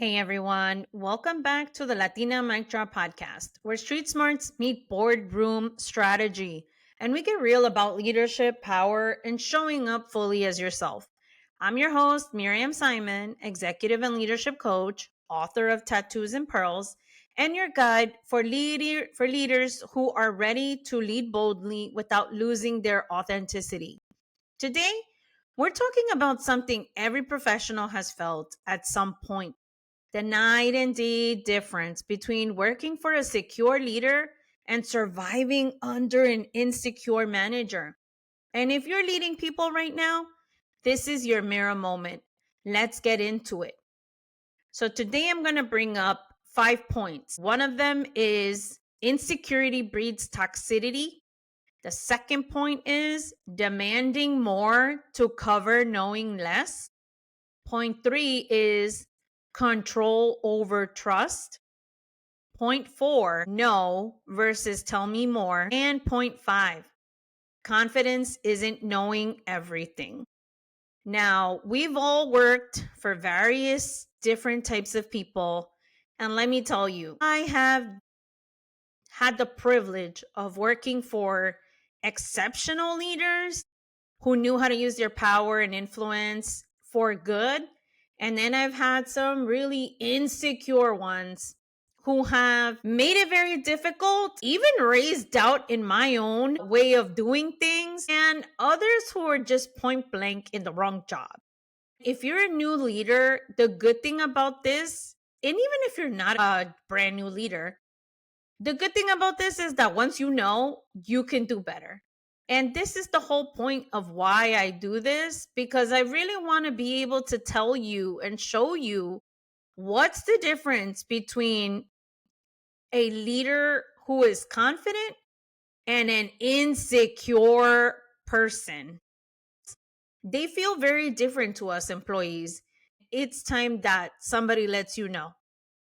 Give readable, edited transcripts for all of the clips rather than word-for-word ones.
Hey everyone, welcome back to the Latina Mic Drop podcast, where street smarts meet boardroom strategy, and we get real about leadership, power, and showing up fully as yourself. I'm your host, Miriam Simon, executive and leadership coach, author of Tattoos and Pearls, and your guide for leaders who are ready to lead boldly without losing their authenticity. Today, we're talking about something every professional has felt at some point: the night and day difference between working for a secure leader and surviving under an insecure manager. And if you're leading people right now, this is your mirror moment. Let's get into it. So, today I'm going to bring up 5 points. One of them is insecurity breeds toxicity. The second point is demanding more to cover knowing less. Point three is control over trust. Point four, no versus tell me more. And point five, confidence isn't knowing everything. Now, we've all worked for various different types of people. And let me tell you, I have had the privilege of working for exceptional leaders who knew how to use their power and influence for good. And then I've had some really insecure ones who have made it very difficult, even raised doubt in my own way of doing things, and others who are just point blank in the wrong job. If you're a new leader, the good thing about this, and even if you're not a brand new leader, the good thing about this is that once you know, you can do better. And this is the whole point of why I do this, because I really want to be able to tell you and show you what's the difference between a leader who is confident and an insecure person. They feel very different to us employees. It's time that somebody lets you know.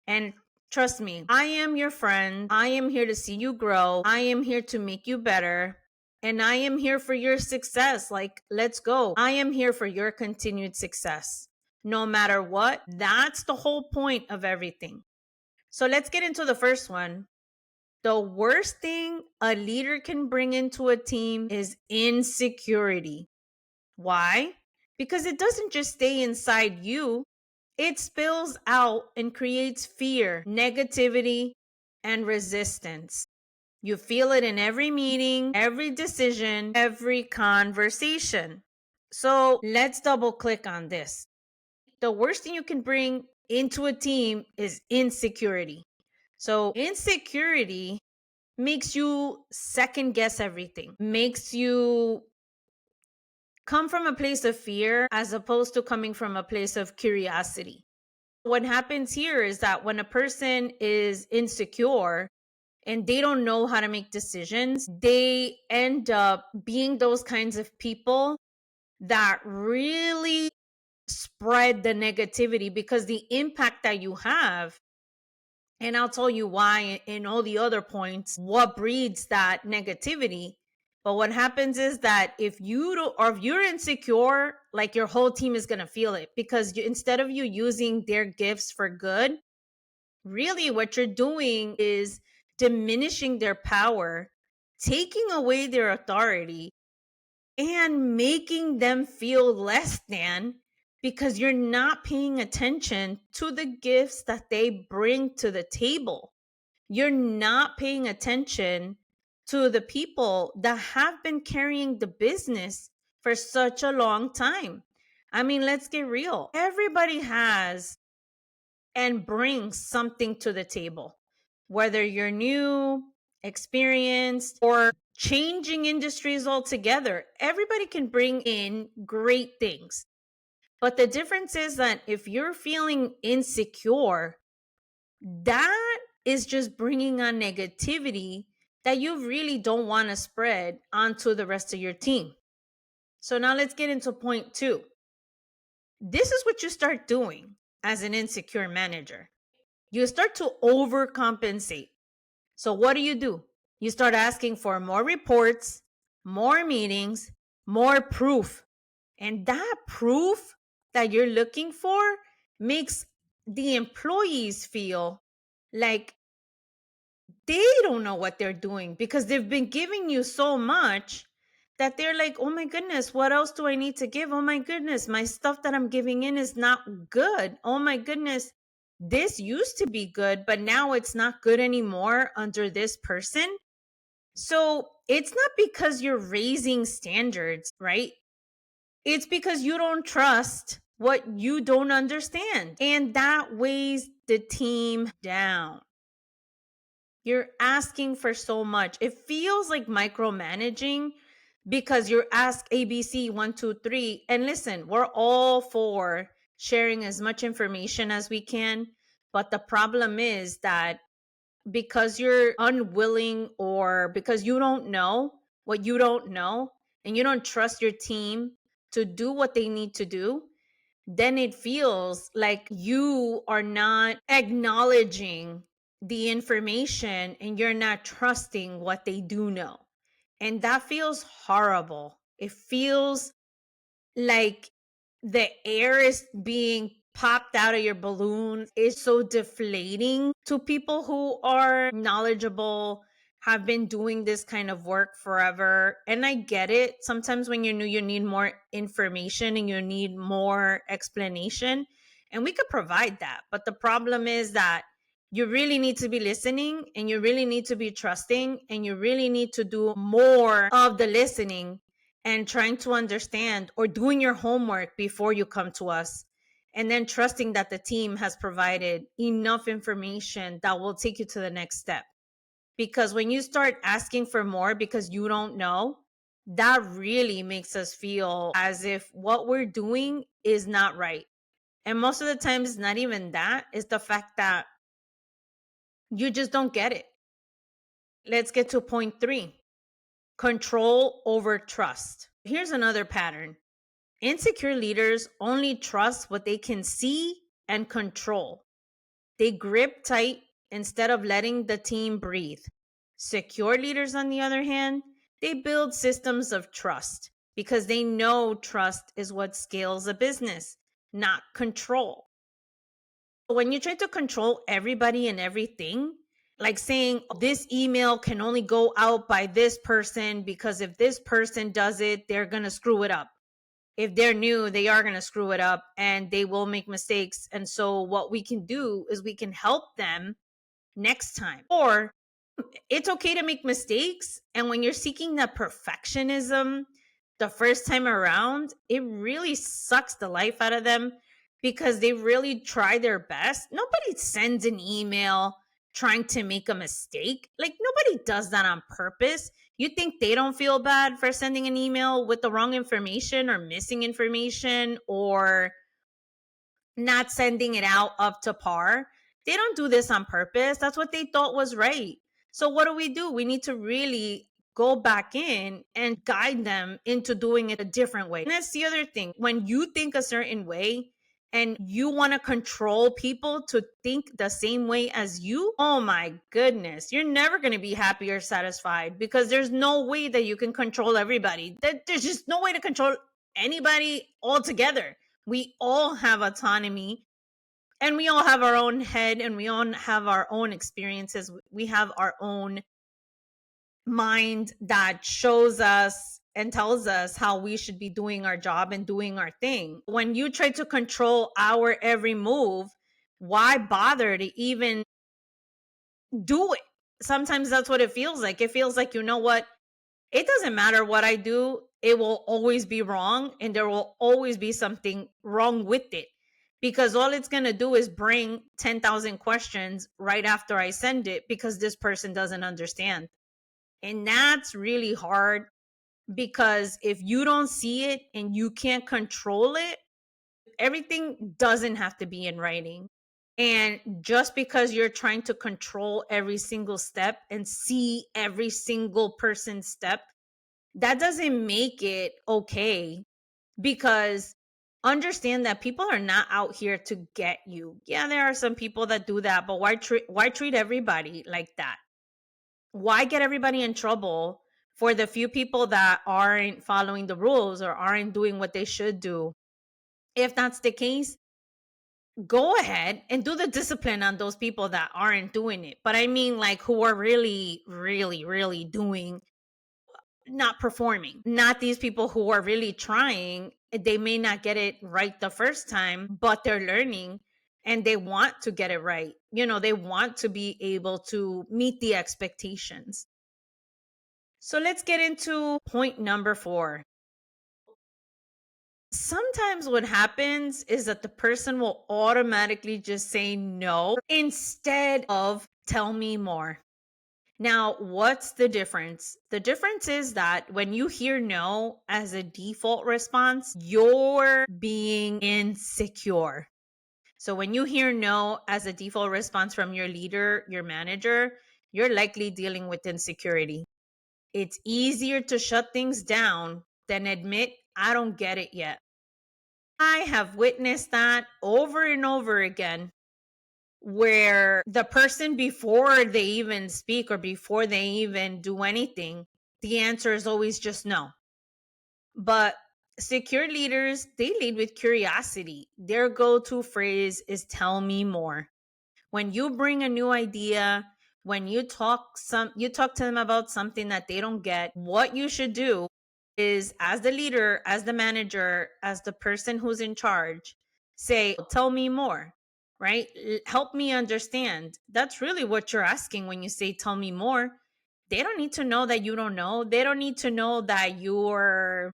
And trust me, I am your friend. I am here to see you grow. I am here to make you better. And I am here for your success. Like, let's go. I am here for your continued success. No matter what, that's the whole point of everything. So let's get into the first one. The worst thing a leader can bring into a team is insecurity. Why? Because it doesn't just stay inside you, it spills out and creates fear, negativity, and resistance. You feel it in every meeting, every decision, every conversation. So let's double click on this. The worst thing you can bring into a team is insecurity. So, insecurity makes you second guess everything, makes you come from a place of fear as opposed to coming from a place of curiosity. What happens here is that when a person is insecure and they don't know how to make decisions, they end up being those kinds of people that really spread the negativity, because the impact that you have, and I'll tell you why in all the other points, what breeds that negativity. But what happens is that if you don't, or if you're insecure, like your whole team is going to feel it, because instead of you using their gifts for good, really what you're doing is diminishing their power, taking away their authority, and making them feel less than, because you're not paying attention to the gifts that they bring to the table. You're not paying attention to the people that have been carrying the business for such a long time. I mean, let's get real. Everybody has and brings something to the table, whether you're new, experienced, or changing industries altogether. Everybody can bring in great things. But the difference is that if you're feeling insecure, that is just bringing on negativity that you really don't want to spread onto the rest of your team. So now let's get into point two. This is what you start doing as an insecure manager. You start to overcompensate. So what do? You start asking for more reports, more meetings, more proof. And that proof that you're looking for makes the employees feel like they don't know what they're doing because they've been giving you so much that they're like, oh my goodness, what else do I need to give? Oh my goodness, my stuff that I'm giving in is not good. Oh my goodness, this used to be good, but now it's not good anymore under this person. So it's not because you're raising standards, right? It's because you don't trust what you don't understand. And that weighs the team down. You're asking for so much. It feels like micromanaging because you're asked ABC 1, 2, 3. And listen, we're all for sharing as much information as we can. But the problem is that because you're unwilling or because you don't know what you don't know and you don't trust your team to do what they need to do, then it feels like you are not acknowledging the information and you're not trusting what they do know. And that feels horrible. It feels like the air is being popped out of your balloon. It's so deflating to people who are knowledgeable, have been doing this kind of work forever. And I get it. Sometimes when you're new, you need more information and you need more explanation. And we could provide that. But the problem is that you really need to be listening and you really need to be trusting and you really need to do more of the listening and trying to understand or doing your homework before you come to us, and then trusting that the team has provided enough information that will take you to the next step. Because when you start asking for more because you don't know, that really makes us feel as if what we're doing is not right. And most of the time, it's not even that, it's the fact that you just don't get it. Let's get to point 3: control over trust. Here's another pattern. Insecure leaders only trust what they can see and control. They grip tight instead of letting the team breathe. Secure leaders, on the other hand, they build systems of trust because they know trust is what scales a business, not control. When you try to control everybody and everything, like saying this email can only go out by this person because if this person does it, they're going to screw it up. If they're new, they are going to screw it up and they will make mistakes. And so what we can do is we can help them next time. Or it's okay to make mistakes. And when you're seeking that perfectionism the first time around, it really sucks the life out of them because they really try their best. Nobody sends an email trying to make a mistake. Like, nobody does that on purpose. You think they don't feel bad for sending an email with the wrong information or missing information or not sending it out up to par? They don't do this on purpose. That's what they thought was right. So what do? We need to really go back in and guide them into doing it a different way. And that's the other thing. When you think a certain way and you want to control people to think the same way as you, oh my goodness, you're never going to be happy or satisfied because there's no way that you can control everybody. There's just no way to control anybody altogether. We all have autonomy and we all have our own head and we all have our own experiences. We have our own mind that shows us and tells us how we should be doing our job and doing our thing. When you try to control our every move, why bother to even do it? Sometimes that's what it feels like. It feels like, you know what? It doesn't matter what I do, it will always be wrong and there will always be something wrong with it because all it's going to do is bring 10,000 questions right after I send it because this person doesn't understand. And that's really hard because if you don't see it and you can't control it, everything doesn't have to be in writing. And just because you're trying to control every single step and see every single person's step, that doesn't make it okay, because understand that people are not out here to get you. Yeah, there are some people that do that, but why treat everybody like that? Why get everybody in trouble for the few people that aren't following the rules or aren't doing what they should do? If that's the case, go ahead and do the discipline on those people that aren't doing it. But I mean, like, who are really, really, really doing, not performing. Not these people who are really trying. They may not get it right the first time, but they're learning and they want to get it right. They want to be able to meet the expectations. So let's get into point number 4. Sometimes what happens is that the person will automatically just say no instead of tell me more. Now, what's the difference? The difference is that when you hear no as a default response, you're being insecure. So when you hear no as a default response from your leader, your manager, you're likely dealing with insecurity. It's easier to shut things down than admit, I don't get it yet. I have witnessed that over and over again, where the person, before they even speak or before they even do anything, the answer is always just no. But secure leaders, they lead with curiosity. Their go-to phrase is tell me more. When you bring a new idea, when you talk to them about something that they don't get, what you should do is, as the leader, as the manager, as the person who's in charge, say, tell me more, right? Help me understand. That's really what you're asking when you say, tell me more. They don't need to know that you don't know. They don't need to know that you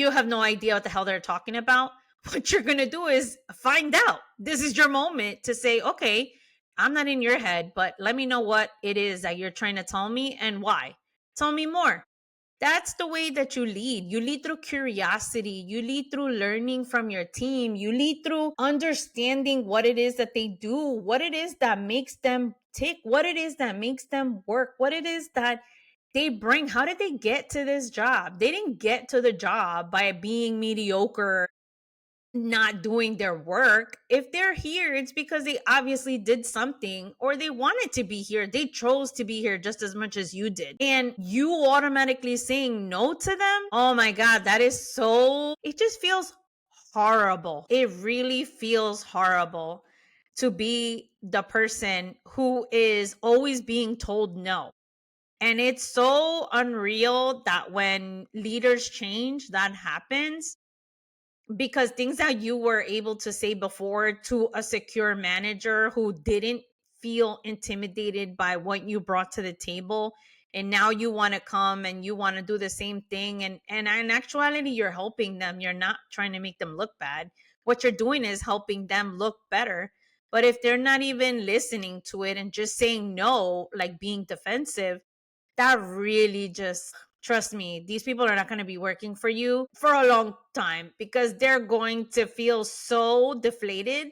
have no idea what the hell they're talking about. What you're going to do is find out. This is your moment to say, okay, I'm not in your head, but let me know what it is that you're trying to tell me and why. Tell me more. That's the way that you lead. You lead through curiosity. You lead through learning from your team. You lead through understanding what it is that they do, what it is that makes them tick, what it is that makes them work, what it is that they bring. How did they get to this job? They didn't get to the job by being mediocre, not doing their work. If they're here, it's because they obviously did something or they wanted to be here. They chose to be here just as much as you did. And you automatically saying no to them, oh my God, that is it just feels horrible. It really feels horrible to be the person who is always being told no. And it's so unreal that when leaders change, that happens, because things that you were able to say before to a secure manager who didn't feel intimidated by what you brought to the table, and now you want to come and you want to do the same thing, and in actuality you're helping them. You're not trying to make them look bad. What you're doing is helping them look better. But if they're not even listening to it and just saying no, like being defensive, that really just, trust me, these people are not going to be working for you for a long time, because they're going to feel so deflated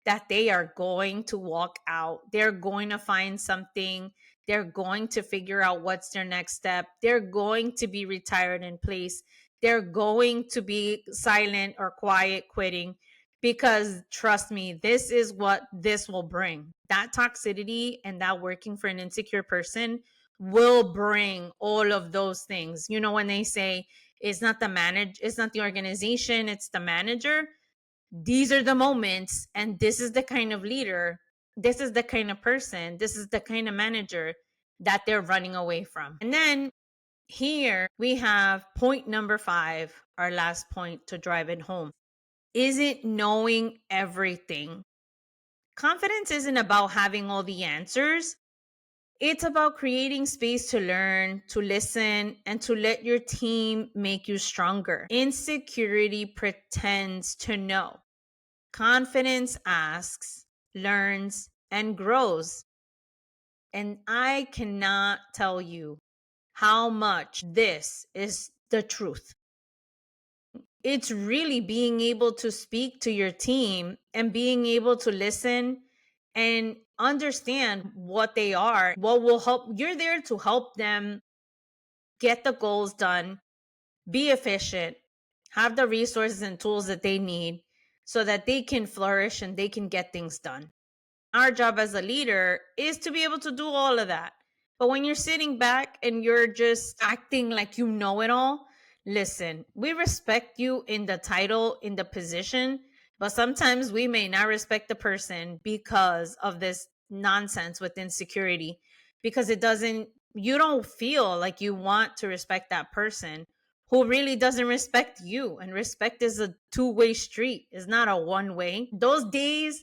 that they are going to walk out. They're going to find something. They're going to figure out what's their next step. They're going to be retired in place. They're going to be silent or quiet quitting, because trust me, this is what this will bring. That toxicity and that working for an insecure person will bring all of those things. When they say it's not the organization, it's the manager. These are the moments, and this is the kind of leader, this is the kind of person, this is the kind of manager that they're running away from. And then here we have point number 5, our last point to drive it home. Isn't knowing everything. Confidence isn't about having all the answers. It's about creating space to learn, to listen, and to let your team make you stronger. Insecurity pretends to know. Confidence asks, learns, and grows. And I cannot tell you how much this is the truth. It's really being able to speak to your team and being able to listen and understand what they are, what will help. You're there to help them get the goals done, be efficient, have the resources and tools that they need so that they can flourish and they can get things done. Our job as a leader is to be able to do all of that. But when you're sitting back and you're just acting like you know it all, listen, we respect you in the title, in the position, But sometimes we may not respect the person because of this nonsense with insecurity, because you don't feel like you want to respect that person who really doesn't respect you. And respect is a two-way street, it's not a one way. Those days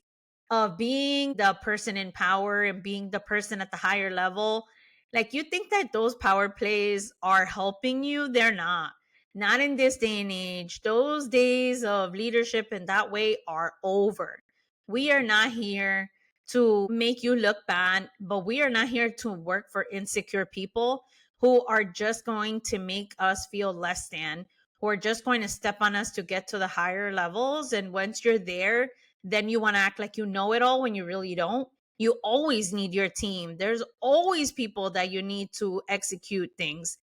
of being the person in power and being the person at the higher level, like you think that those power plays are helping you, they're not in this day and age. Those days of leadership in that way are over. We are not here to make you look bad, but we are not here to work for insecure people who are just going to make us feel less than, who are just going to step on us to get to the higher levels. And once you're there, then you want to act like you know it all when you really don't. You always need your team. There's always people that you need to execute things.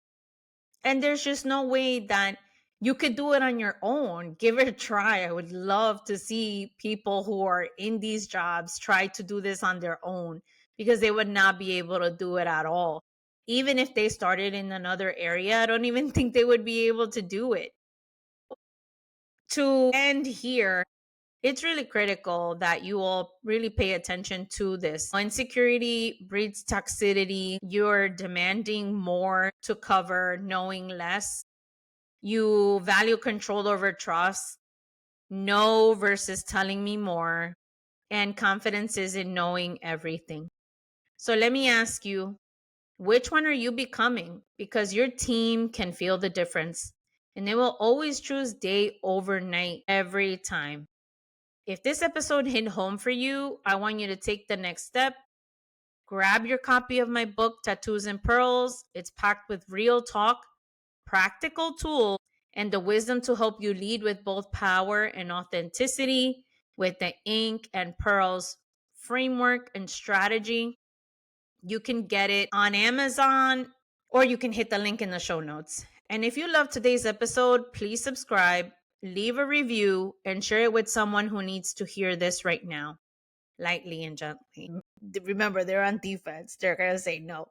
And there's just no way that you could do it on your own. Give it a try. I would love to see people who are in these jobs try to do this on their own, because they would not be able to do it at all. Even if they started in another area, I don't even think they would be able to do it. To end here, it's really critical that you all really pay attention to this. Insecurity breeds toxicity. You're demanding more to cover knowing less. You value control over trust, know versus telling me more, and confidence is in knowing everything. So let me ask you, which one are you becoming? Because your team can feel the difference, and they will always choose day over night every time. If this episode hit home for you, I want you to take the next step. Grab your copy of my book, Tattoos and Pearls. It's packed with real talk, practical tools, and the wisdom to help you lead with both power and authenticity, with the ink and pearls framework and strategy. You can get it on Amazon, or you can hit the link in the show notes. And if you love today's episode, please subscribe, leave a review, and share it with someone who needs to hear this right now, lightly and gently. Remember, they're on defense. They're going to say no.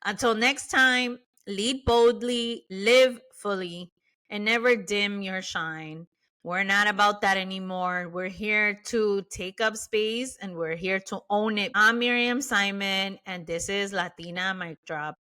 Until next time, lead boldly, live fully, and never dim your shine. We're not about that anymore. We're here to take up space and we're here to own it. I'm Miriam Simon, and this is Latina Mic Drop.